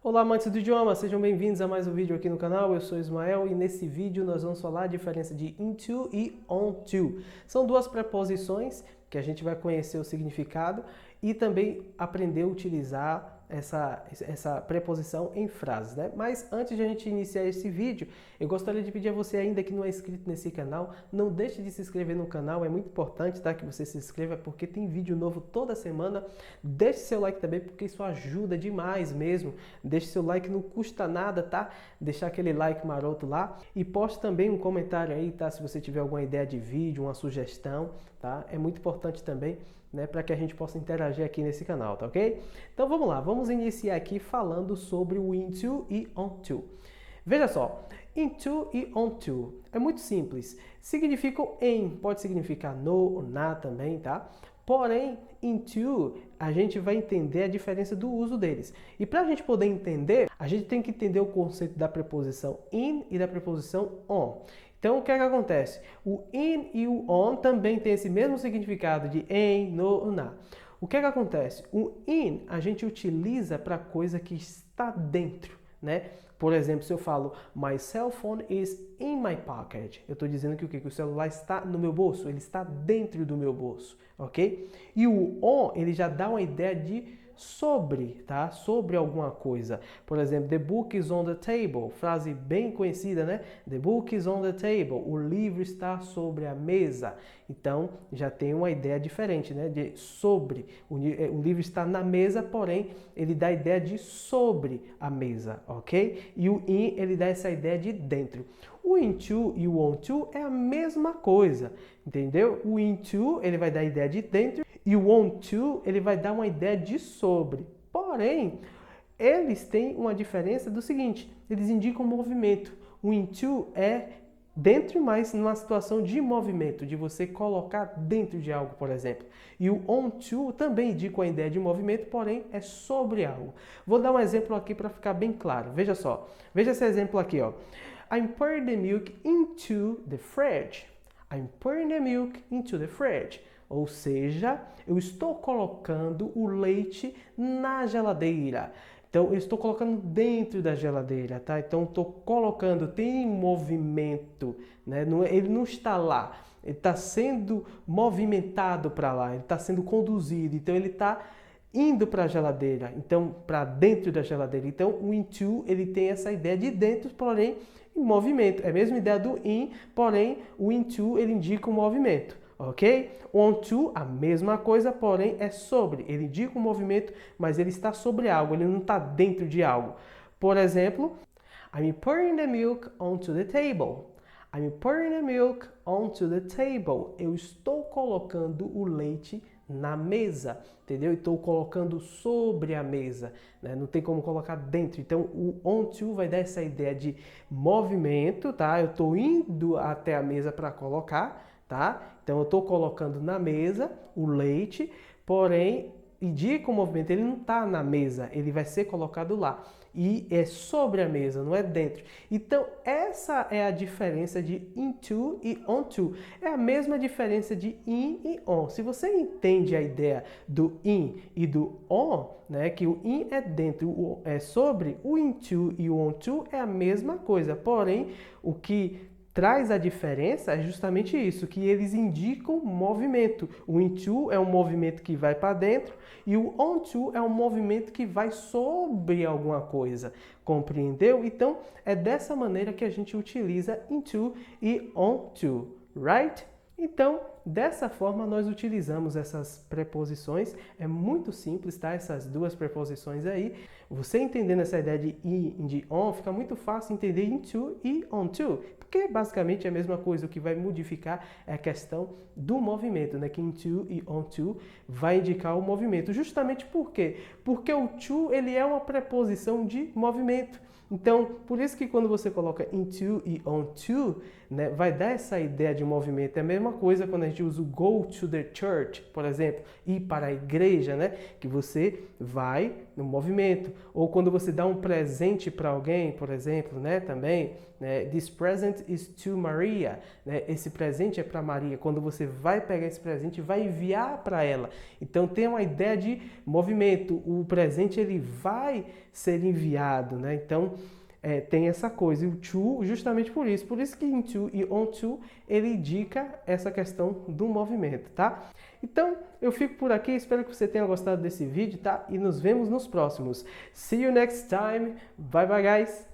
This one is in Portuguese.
Olá, amantes do idioma, sejam bem-vindos a mais um vídeo aqui no canal. Eu sou Ismael e nesse vídeo nós vamos falar a diferença de into e onto. São duas preposições que a gente vai conhecer o significado e também aprender a utilizar essa preposição em frases, né? Mas antes de a gente iniciar esse vídeo, eu gostaria de pedir a você ainda que não é inscrito nesse canal, não deixe de se inscrever no canal, é muito importante, tá? Que você se inscreva porque tem vídeo novo toda semana. Deixe seu like também porque isso ajuda demais mesmo. Deixe seu like, não custa nada, tá? Deixar aquele like maroto lá e poste também um comentário aí, tá? Se você tiver alguma ideia de vídeo, uma sugestão, tá? É muito importante também, né, para que a gente possa interagir aqui nesse canal, tá ok? Então vamos lá, vamos iniciar aqui falando sobre o into e onto. Veja só, into e onto é muito simples. Significam em, pode significar no ou na também, tá? Porém, into, a gente vai entender a diferença do uso deles. E para a gente poder entender, a gente tem que entender o conceito da preposição in e da preposição on. Então, o que é que acontece? O in e o on também têm esse mesmo significado de em, no, na. O que é que acontece? O in a gente utiliza para coisa que está dentro, né? Por exemplo, se eu falo my cell phone is in my pocket, eu estou dizendo que o quê? Que o celular está no meu bolso, ele está dentro do meu bolso, ok? E o on, ele já dá uma ideia de sobre, tá? Sobre alguma coisa. Por exemplo, the book is on the table, frase bem conhecida, né? The book is on the table, o livro está sobre a mesa. Então, já tem uma ideia diferente, né? De sobre, o livro está na mesa, porém, ele dá a ideia de sobre a mesa, ok? E o in, ele dá essa ideia de dentro. O into e o onto é a mesma coisa, entendeu? O into, ele vai dar a ideia de dentro e o onto, ele vai dar uma ideia de sobre. Porém, eles têm uma diferença do seguinte, eles indicam movimento. O into é dentro, mas numa situação de movimento, de você colocar dentro de algo, por exemplo. E o onto também indica uma ideia de movimento, porém é sobre algo. Vou dar um exemplo aqui para ficar bem claro. Veja só, veja esse exemplo aqui, ó. I'm pouring the milk into the fridge. I'm pouring the milk into the fridge. Ou seja, eu estou colocando o leite na geladeira. Então, eu estou colocando dentro da geladeira, tá? Então, estou colocando, tem movimento, né? Ele não está lá, ele está sendo movimentado para lá, ele está sendo conduzido. Então, ele está indo para a geladeira, então, para dentro da geladeira. Então, o into, ele tem essa ideia de dentro, porém, em movimento. É a mesma ideia do in, porém, o into, ele indica o movimento. Ok? Onto, a mesma coisa, porém é sobre. Ele indica um movimento, mas ele está sobre algo, ele não está dentro de algo. Por exemplo, I'm pouring the milk onto the table. I'm pouring the milk onto the table. Eu estou colocando o leite na mesa, entendeu? Estou colocando sobre a mesa, né? Não tem como colocar dentro. Então, o onto vai dar essa ideia de movimento, tá? Eu estou indo até a mesa para colocar, tá? Então, eu estou colocando na mesa o leite, porém, indica o movimento, ele não está na mesa, ele vai ser colocado lá. E é sobre a mesa, não é dentro. Então, essa é a diferença de into e onto. É a mesma diferença de in e on. Se você entende a ideia do in e do on, né, que o in é dentro, o é sobre, o into e o onto é a mesma coisa. Porém, o que traz a diferença é justamente isso, que eles indicam movimento. O into é um movimento que vai para dentro e o onto é um movimento que vai sobre alguma coisa. Compreendeu? Então, é dessa maneira que a gente utiliza into e onto, right? Então, dessa forma, nós utilizamos essas preposições. É muito simples, tá? Essas duas preposições aí. Você entendendo essa ideia de in e de on, fica muito fácil entender into e onto, porque basicamente é a mesma coisa. O que vai modificar é a questão do movimento, né? Que into e onto vai indicar o movimento. Justamente por quê? Porque o to, ele é uma preposição de movimento. Então, por isso que quando você coloca into e onto, né, vai dar essa ideia de movimento. É a mesma coisa quando a gente usa o go to the church, por exemplo, ir para a igreja, né, que você vai no movimento. Ou quando você dá um presente para alguém, por exemplo, né, também, né, this present is to Maria, né, esse presente é para Maria. Quando você vai pegar esse presente, vai enviar para ela. Então tem uma ideia de movimento. O presente ele vai ser enviado, né? Então tem essa coisa, e o to justamente por isso que into e onto ele indica essa questão do movimento, tá? Então eu fico por aqui, espero que você tenha gostado desse vídeo, tá? E nos vemos nos próximos. See you next time, bye bye guys!